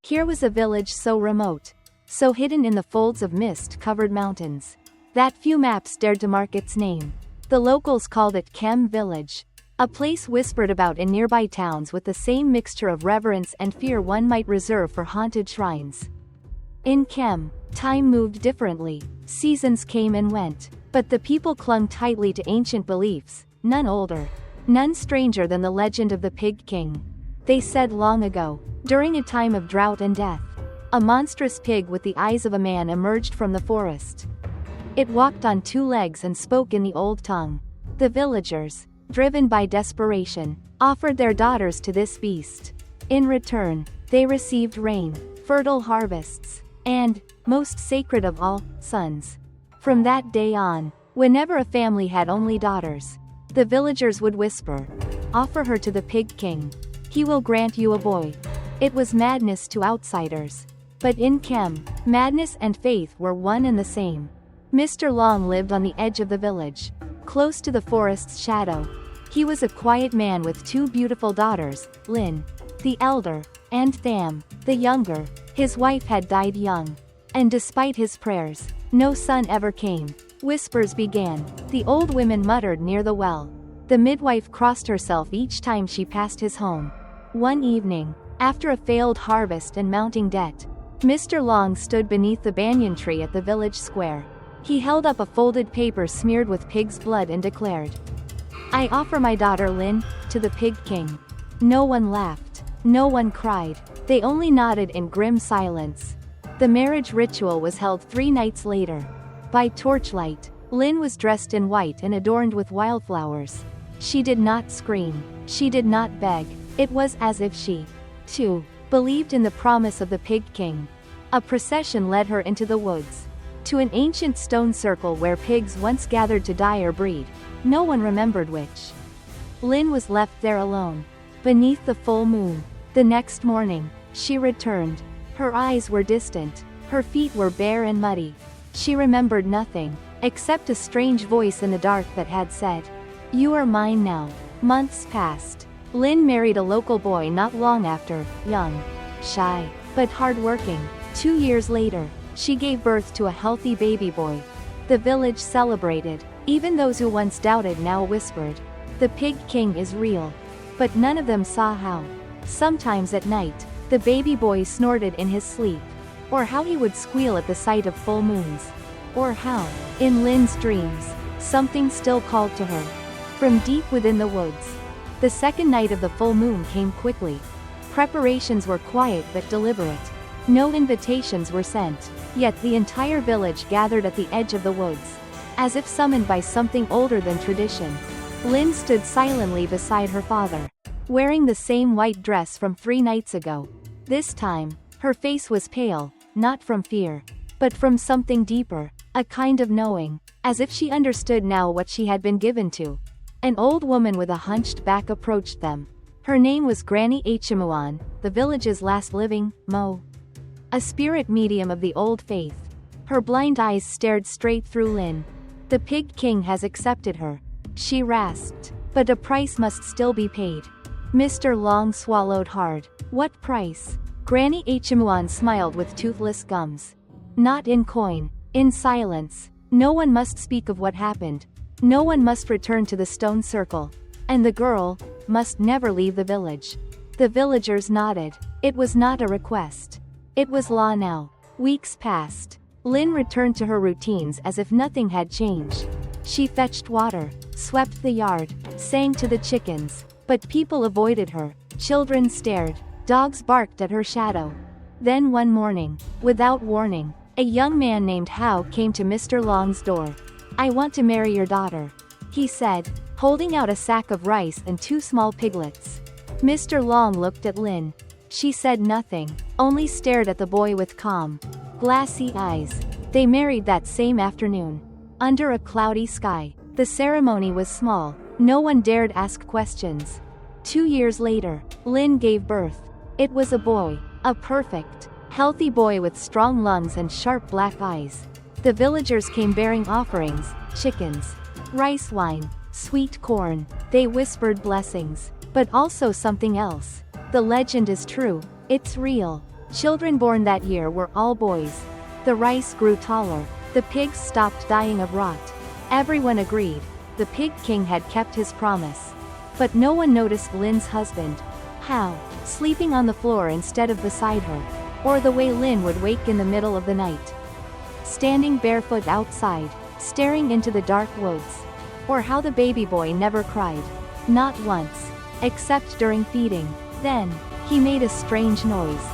Here was a village so remote, so hidden in the folds of mist-covered mountains, that few maps dared to mark its name. The locals called it Kem Village, a place whispered about in nearby towns with the same mixture of reverence and fear one might reserve for haunted shrines. In Kem, time moved differently. Seasons came and went, but the people clung tightly to ancient beliefs, none older, none stranger than the legend of the Pig King. They said long ago, during a time of drought and death, a monstrous pig with the eyes of a man emerged from the forest. It walked on two legs and spoke in the old tongue. The villagers, driven by desperation, offered their daughters to this beast. In return, they received rain, fertile harvests, and, most sacred of all, sons. From that day on, whenever a family had only daughters, the villagers would whisper, "Offer her to the Pig King. He will grant you a boy." It was madness to outsiders. But in Kem, madness and faith were one and the same. Mr. Long lived on the edge of the village, close to the forest's shadow. He was a quiet man with two beautiful daughters, Lin, the elder, and Tham, the younger. His wife had died young. And despite his prayers, no son ever came. Whispers began. The old women muttered near the well. The midwife crossed herself each time she passed his home. One evening, after a failed harvest and mounting debt, Mr. Long stood beneath the banyan tree at the village square. He held up a folded paper smeared with pig's blood and declared, "I offer my daughter Lin to the Pig King." No one laughed. No one cried. They only nodded in grim silence. The marriage ritual was held 3 nights later. By torchlight, Lin was dressed in white and adorned with wildflowers. She did not scream. She did not beg. It was as if she, too, believed in the promise of the Pig King. A procession led her into the woods, to an ancient stone circle where pigs once gathered to die or breed, no one remembered which. Lin was left there alone, beneath the full moon. The next morning, she returned. Her eyes were distant, her feet were bare and muddy. She remembered nothing, except a strange voice in the dark that had said, "You are mine now." Months passed. Lin married a local boy not long after, young, shy, but hardworking. 2 years later, she gave birth to a healthy baby boy. The village celebrated. Even those who once doubted now whispered, "The Pig King is real." But none of them saw how. Sometimes at night, the baby boy snorted in his sleep, or how he would squeal at the sight of full moons, or how, in Lin's dreams, something still called to her, from deep within the woods. The second night of the full moon came quickly. Preparations were quiet but deliberate. No invitations were sent, yet the entire village gathered at the edge of the woods, as if summoned by something older than tradition. Lin stood silently beside her father, wearing the same white dress from 3 nights ago. This time, her face was pale, not from fear, but from something deeper, a kind of knowing, as if she understood now what she had been given to. An old woman with a hunched back approached them. Her name was Granny Achimuan, the village's last living Mo, a spirit medium of the old faith. Her blind eyes stared straight through Lin. "The Pig King has accepted her," she rasped, "but a price must still be paid." Mr. Long swallowed hard. "What price?" Granny Achimuan smiled with toothless gums. "Not in coin, in silence. No one must speak of what happened. No one must return to the stone circle. And the girl must never leave the village." The villagers nodded. It was not a request. It was law now. Weeks passed. Lin returned to her routines as if nothing had changed. She fetched water, swept the yard, sang to the chickens, but people avoided her. Children stared. Dogs barked at her shadow. Then one morning, without warning, a young man named Hao came to Mr. Long's door. "I want to marry your daughter," he said, holding out a sack of rice and 2 small piglets. Mr. Long looked at Lin. She said nothing, only stared at the boy with calm, glassy eyes. They married that same afternoon, under a cloudy sky. The ceremony was small. No one dared ask questions. 2 years later, Lin gave birth. It was a boy, a perfect, healthy boy with strong lungs and sharp black eyes. The villagers came bearing offerings, chickens, rice wine, sweet corn. They whispered blessings, but also something else. "The legend is true. It's real. Children born that year were all boys. The rice grew taller. The pigs stopped dying of rot. Everyone agreed. The Pig King had kept his promise. But no one noticed Lin's husband. How? Sleeping on the floor instead of beside her. Or the way Lin would wake in the middle of the night. Standing barefoot outside, staring into the dark woods. Or how the baby boy never cried. Not once. Except during feeding. Then, he made a strange noise.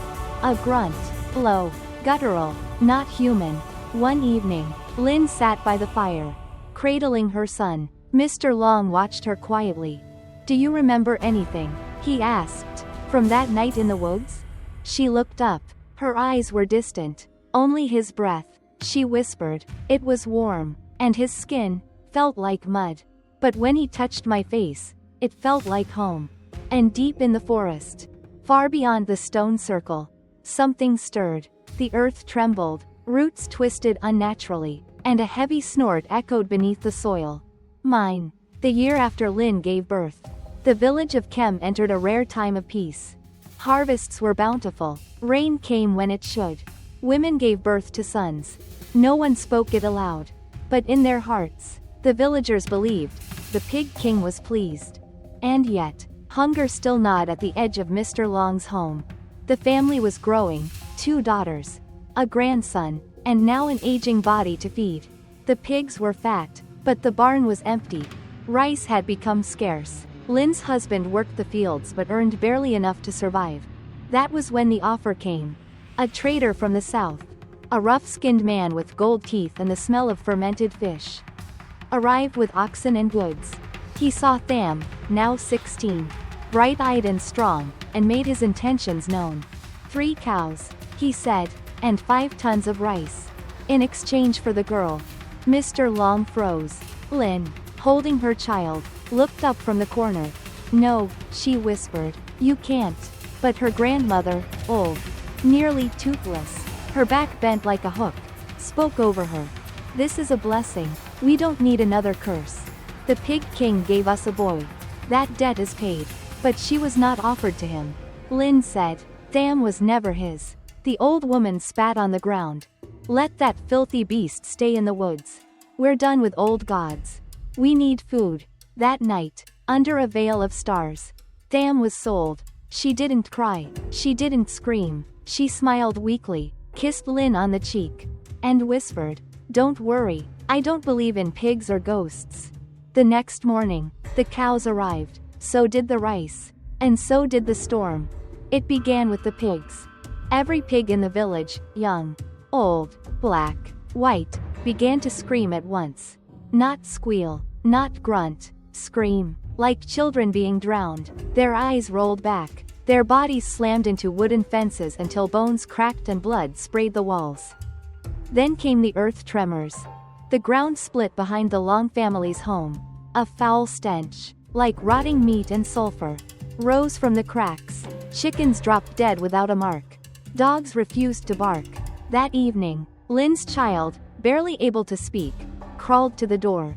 A grunt. Low. Guttural. Not human. One evening, Lin sat by the fire, cradling her son. Mr. Long watched her quietly. "Do you remember anything?" he asked. "From that night in the woods?" She looked up. Her eyes were distant. "Only his breath," she whispered. "It was warm, and his skin felt like mud. But when he touched my face, it felt like home." And deep in the forest, far beyond the stone circle, something stirred. The earth trembled, roots twisted unnaturally, and a heavy snort echoed beneath the soil. Mine. The year after Lin gave birth, the village of Kem entered a rare time of peace. Harvests were bountiful. Rain came when it should. Women gave birth to sons. No one spoke it aloud. But in their hearts, the villagers believed, the Pig King was pleased. And yet, hunger still gnawed at the edge of Mr. Long's home. The family was growing, 2 daughters, a grandson, and now an aging body to feed. The pigs were fat, but the barn was empty. Rice had become scarce. Lin's husband worked the fields but earned barely enough to survive. That was when the offer came. A trader from the south, a rough-skinned man with gold teeth and the smell of fermented fish, arrived with oxen and goods. He saw Tham, now 16, bright-eyed and strong, and made his intentions known. 3 cows, he said, and 5 tons of rice. In exchange for the girl. Mr. Long froze. Lin, holding her child, looked up from the corner. "No," she whispered. "You can't." But her grandmother, old, nearly toothless, her back bent like a hook, spoke over her. "This is a blessing. We don't need another curse. The Pig King gave us a boy. That debt is paid." But she was not offered to him. Lin said. Tham was never his. The old woman spat on the ground. "Let that filthy beast stay in the woods. We're done with old gods. We need food." That night, under a veil of stars, Tham was sold. She didn't cry. She didn't scream. She smiled weakly, kissed Lin on the cheek, and whispered, "Don't worry, I don't believe in pigs or ghosts." The next morning, the cows arrived. So did the rice. And so did the storm. It began with the pigs. Every pig in the village, young, old, black, white, began to scream at once. Not squeal, not grunt, scream, like children being drowned. Their eyes rolled back. Their bodies slammed into wooden fences until bones cracked and blood sprayed the walls. Then came the earth tremors. The ground split behind the Long family's home. A foul stench, like rotting meat and sulfur, rose from the cracks. Chickens dropped dead without a mark. Dogs refused to bark. That evening, Lin's child, barely able to speak, crawled to the door,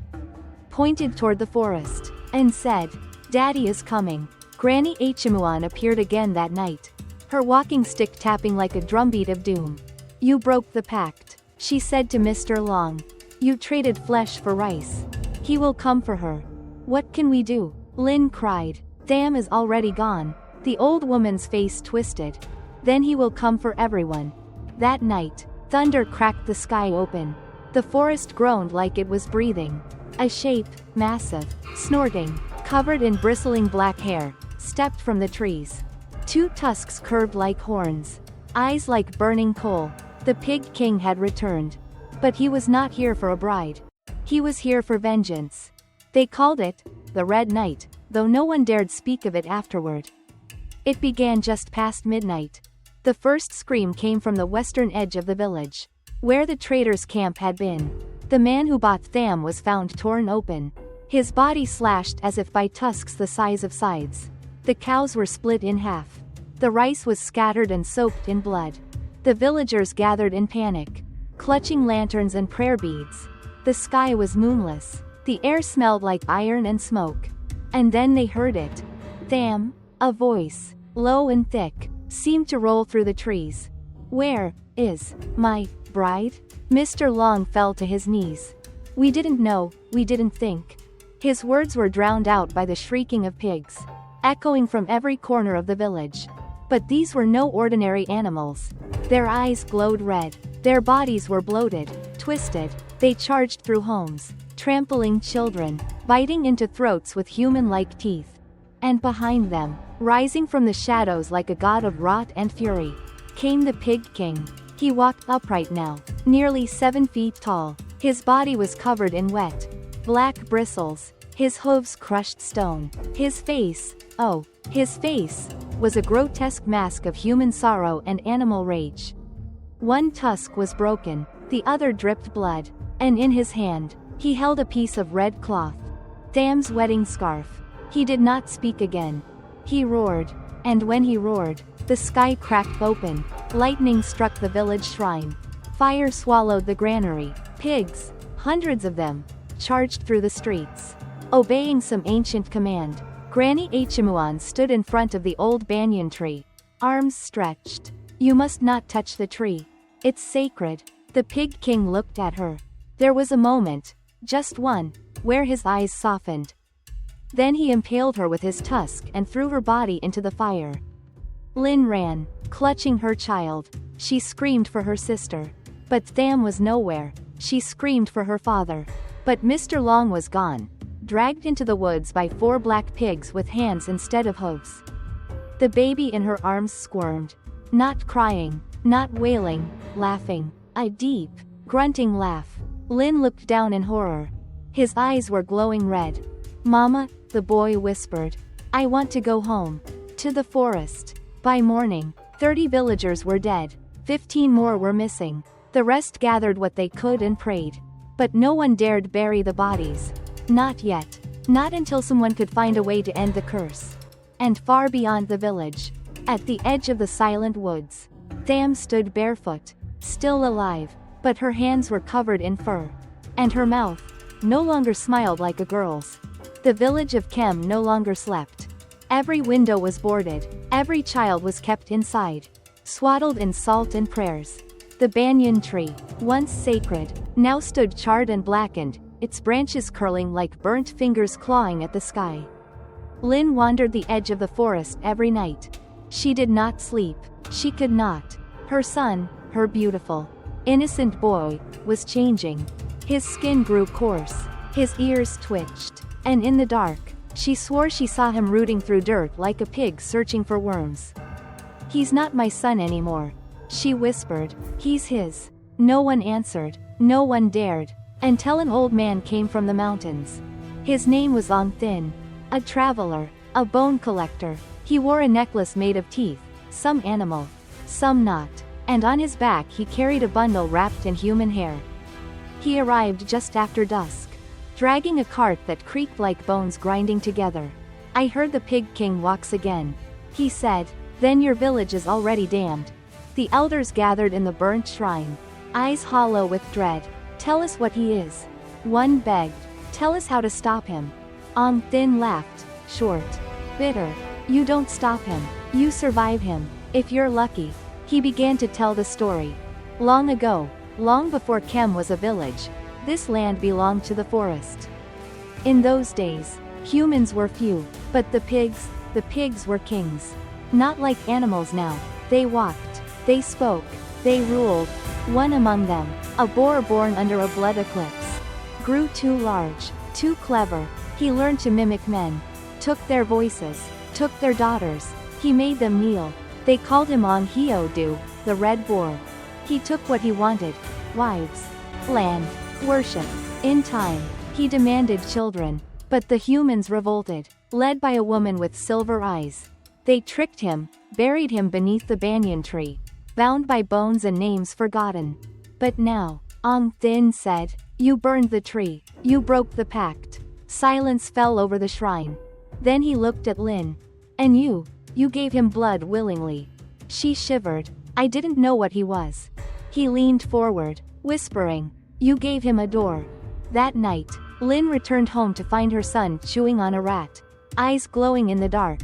pointed toward the forest, and said, "Daddy is coming." Granny Achimuan appeared again that night, her walking stick tapping like a drumbeat of doom. "You broke the pact," she said to Mr. Long. "You traded flesh for rice. He will come for her." "What can we do?" Lin cried. "Tham is already gone." The old woman's face twisted. "Then he will come for everyone." That night, thunder cracked the sky open. The forest groaned like it was breathing. A shape, massive, snorting, covered in bristling black hair, stepped from the trees. 2 tusks curved like horns, eyes like burning coal. The Pig King had returned. But he was not here for a bride. He was here for vengeance. They called it the Red Night, though no one dared speak of it afterward. It began just past midnight. The first scream came from the western edge of the village, where the trader's camp had been. The man who bought Tham was found torn open, his body slashed as if by tusks the size of scythes. The cows were split in half. The rice was scattered and soaked in blood. The villagers gathered in panic, clutching lanterns and prayer beads. The sky was moonless. The air smelled like iron and smoke. And then they heard it. Tham, a voice, low and thick, seemed to roll through the trees. "Where is my bride?" Mr. Long fell to his knees. "We didn't know, we didn't think." His words were drowned out by the shrieking of pigs, echoing from every corner of the village. But these were no ordinary animals. Their eyes glowed red. Their bodies were bloated, twisted. They charged through homes, trampling children, biting into throats with human-like teeth. And behind them, rising from the shadows like a god of wrath and fury, came the Pig King. He walked upright now, nearly 7 feet tall. His body was covered in wet, black bristles. His hooves crushed stone. His face, oh, his face, was a grotesque mask of human sorrow and animal rage. One tusk was broken, the other dripped blood, and in his hand, he held a piece of red cloth. Tham's wedding scarf. He did not speak again. He roared, and when he roared, the sky cracked open, lightning struck the village shrine. Fire swallowed the granary. Pigs, hundreds of them, charged through the streets. Obeying some ancient command, Granny Achimuan stood in front of the old banyan tree, arms stretched. "You must not touch the tree. It's sacred." The Pig King looked at her. There was a moment, just one, where his eyes softened. Then he impaled her with his tusk and threw her body into the fire. Lin ran, clutching her child. She screamed for her sister. But Tham was nowhere. She screamed for her father. But Mr. Long was gone, dragged into the woods by 4 black pigs with hands instead of hooves. The baby in her arms squirmed. Not crying, not wailing, laughing. A deep, grunting laugh. Lin looked down in horror. His eyes were glowing red. "Mama," the boy whispered. "I want to go home. To the forest." By morning, 30 villagers were dead. 15 more were missing. The rest gathered what they could and prayed. But no one dared bury the bodies. Not yet. Not until someone could find a way to end the curse. And far beyond the village, at the edge of the silent woods, Tham stood barefoot, still alive, but her hands were covered in fur. And her mouth no longer smiled like a girl's. The village of Kem no longer slept. Every window was boarded. Every child was kept inside, swaddled in salt and prayers. The banyan tree, once sacred, now stood charred and blackened, its branches curling like burnt fingers clawing at the sky. Lin wandered the edge of the forest every night. She did not sleep. She could not. Her son, her beautiful, innocent boy, was changing. His skin grew coarse. His ears twitched. And in the dark, she swore she saw him rooting through dirt like a pig searching for worms. "He's not my son anymore," she whispered. "He's his." No one answered. No one dared. Until an old man came from the mountains. His name was Ong Thin. A traveler. A bone collector. He wore a necklace made of teeth, some animal, some not. And on his back he carried a bundle wrapped in human hair. He arrived just after dusk, dragging a cart that creaked like bones grinding together. "I heard the Pig King walks again," he said. "Then your village is already damned." The elders gathered in the burnt shrine, eyes hollow with dread. "Tell us what he is," one begged. "Tell us how to stop him." Ong Thin laughed, short, bitter. "You don't stop him. You survive him. If you're lucky." He began to tell the story. Long ago, long before Kem was a village, this land belonged to the forest. In those days, humans were few, but the pigs were kings. Not like animals now. They walked, they spoke, they ruled. One among them, a boar born under a blood eclipse, grew too large, too clever. He learned to mimic men, took their voices, took their daughters. He made them kneel. They called him Ong Hio-du, the red boar. He took what he wanted: wives, land, worship. In time, he demanded children. But the humans revolted, led by a woman with silver eyes. They tricked him, buried him beneath the banyan tree, bound by bones and names forgotten. But now, Ong Thin said, "You burned the tree. You broke the pact." Silence fell over the shrine. Then he looked at Lin. "And you gave him blood willingly." She shivered. "I didn't know what he was." He leaned forward, whispering, "You gave him a door." That night, Lin returned home to find her son chewing on a rat, eyes glowing in the dark.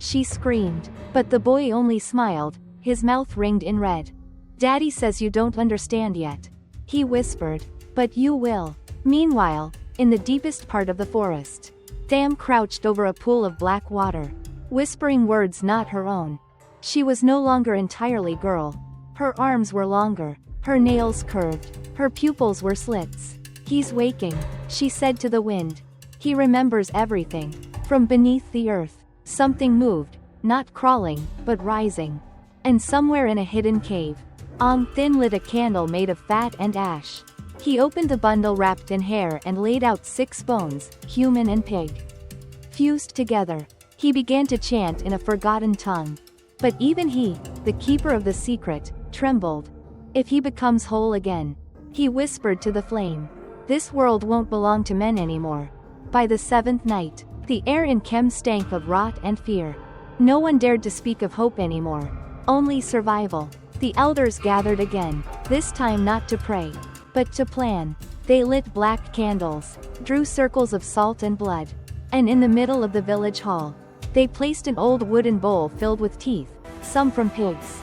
she screamed. But the boy only smiled, his mouth ringed in red. Daddy says you don't understand yet, he whispered. But you will. Meanwhile, in the deepest part of the forest, Tham crouched over a pool of black water, whispering words not her own. She was no longer entirely girl. Her arms were longer, her nails curved, her pupils were slits. He's waking, she said to the wind. He remembers everything. From beneath the earth, something moved, not crawling, but rising. And somewhere in a hidden cave, Ong Thin lit a candle made of fat and ash. He opened the bundle wrapped in hair and laid out 6 bones, human and pig, fused together. He began to chant in a forgotten tongue. But even he, the keeper of the secret, trembled. If he becomes whole again, he whispered to the flame, this world won't belong to men anymore. By the 7th night, the air in Kem stank of rot and fear. No one dared to speak of hope anymore, only survival. The elders gathered again, this time not to pray, but to plan. They lit black candles, drew circles of salt and blood, and in the middle of the village hall, they placed an old wooden bowl filled with teeth, some from pigs,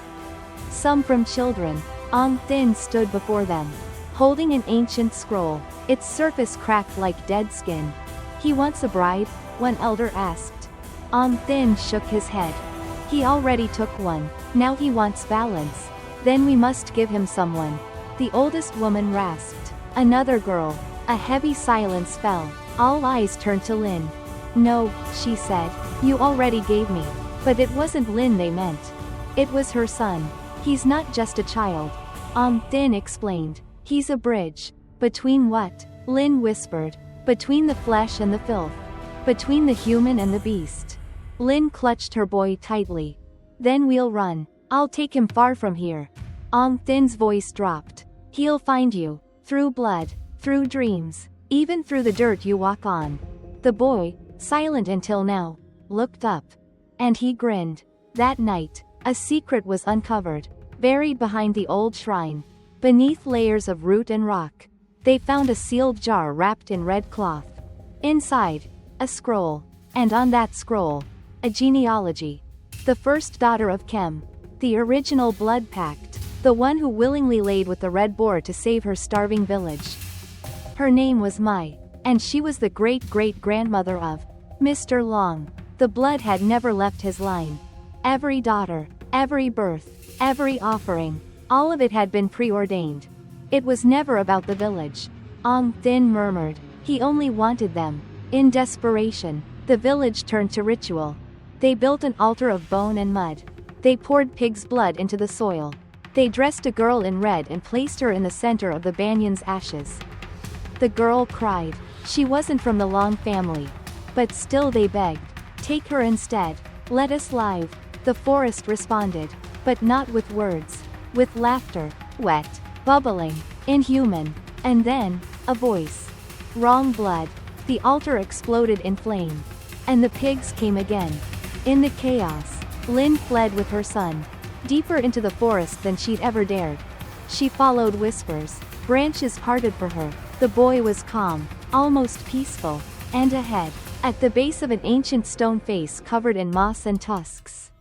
some from children. Ong Thin stood before them, holding an ancient scroll, its surface cracked like dead skin. He wants a bride? One elder asked. Ong Thin shook his head. He already took one, now he wants balance. Then we must give him someone, the oldest woman rasped. Another girl. A heavy silence fell. All eyes turned to Lin. No, she said, you already gave me. But it wasn't Lin they meant. It was her son. He's not just a child, Ong Thin explained. He's a bridge. Between what? Lin whispered. Between the flesh and the filth. Between the human and the beast. Lin clutched her boy tightly. Then we'll run. I'll take him far from here. Ong Thin's voice dropped. He'll find you. Through blood. Through dreams. Even through the dirt you walk on. The boy, silent until now, looked up. And he grinned. That night, a secret was uncovered. Buried behind the old shrine. Beneath layers of root and rock, they found a sealed jar wrapped in red cloth. Inside, a scroll. And on that scroll, a genealogy. The first daughter of Kem. The original blood pact. The one who willingly laid with the red boar to save her starving village. Her name was Mai, and she was the great-great-grandmother of Mr. Long. The blood had never left his line. Every daughter, every birth, every offering, all of it had been preordained. It was never about the village. Ong Thin murmured. He only wanted them. In desperation, the village turned to ritual. They built an altar of bone and mud. They poured pig's blood into the soil. They dressed a girl in red and placed her in the center of the banyan's ashes. The girl cried. She wasn't from the Long family. But still they begged. Take her instead. Let us live. The forest responded. But not with words. With laughter. Wet. Bubbling. Inhuman. And then, a voice. Wrong blood. The altar exploded in flame. And the pigs came again. In the chaos, Lin fled with her son. Deeper into the forest than she'd ever dared. She followed whispers. Branches parted for her. The boy was calm, almost peaceful. And ahead, at the base of an ancient stone face covered in moss and tusks,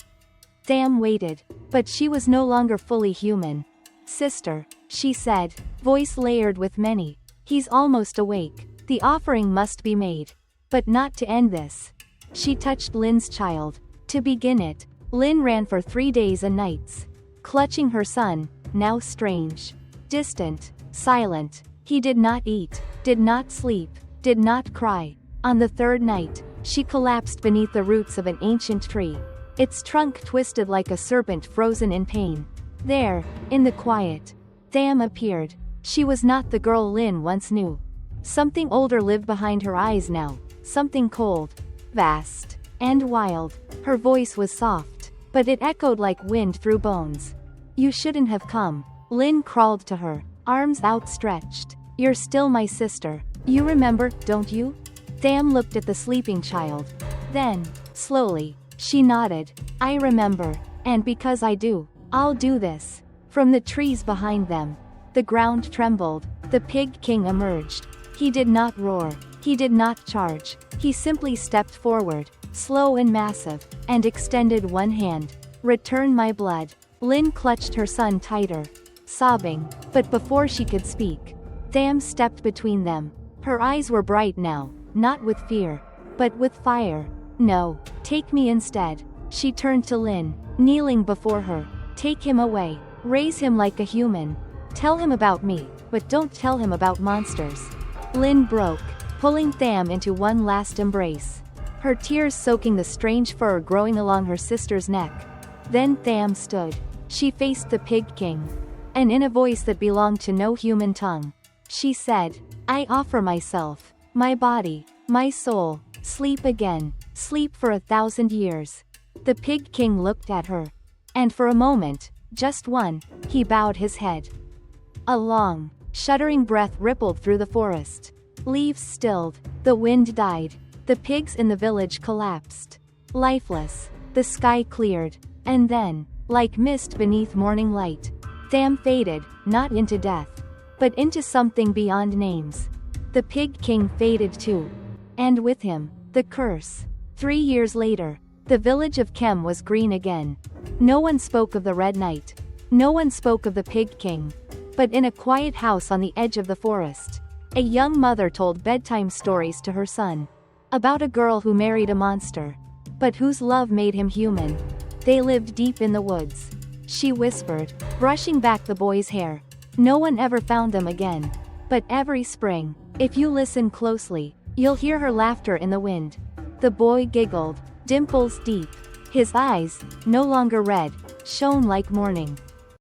Tham waited. But she was no longer fully human. Sister, she said, voice layered with many. He's almost awake. The offering must be made. But not to end this. She touched Lin's child. To begin it, Lin ran for 3 days and nights, clutching her son, now strange, distant, silent. He did not eat, did not sleep, did not cry. On the 3rd night, she collapsed beneath the roots of an ancient tree. Its trunk twisted like a serpent frozen in pain. There, in the quiet, Tham appeared. She was not the girl Lin once knew. Something older lived behind her eyes now, something cold, vast, and wild. Her voice was soft, but it echoed like wind through bones. You shouldn't have come. Lin crawled to her, arms outstretched. You're still my sister. You remember, don't you? Tham looked at the sleeping child. Then, slowly, she nodded. I remember, and because I do, I'll do this. From the trees behind them, the ground trembled. The pig king emerged. He did not roar. He did not charge. He simply stepped forward, slow and massive, and extended one hand. "Return my blood." Lin clutched her son tighter, sobbing, but before she could speak, Tham stepped between them. Her eyes were bright now, not with fear, but with fire. "No, take me instead." She turned to Lin, kneeling before her. "Take him away. Raise him like a human. Tell him about me, but don't tell him about monsters." Lin broke, pulling Tham into one last embrace, her tears soaking the strange fur growing along her sister's neck. Then Tham stood. She faced the Pig King, and in a voice that belonged to no human tongue, she said, "I offer myself, my body, my soul. Sleep again, sleep for 1,000 years." The Pig King looked at her, and for a moment, just one, he bowed his head. A long, shuddering breath rippled through the forest. Leaves stilled, the wind died, the pigs in the village collapsed, lifeless. The sky cleared, and then, like mist beneath morning light, Tham faded, not into death, but into something beyond names. The Pig King faded too, and with him, the curse. 3 years later, the village of Kem was green again. No one spoke of the Red Knight. No one spoke of the Pig King. But in a quiet house on the edge of the forest, a young mother told bedtime stories to her son. About a girl who married a monster, but whose love made him human. They lived deep in the woods. She whispered, brushing back the boy's hair. No one ever found them again. But every spring, if you listen closely, you'll hear her laughter in the wind. The boy giggled, dimples deep. His eyes, no longer red, shone like morning.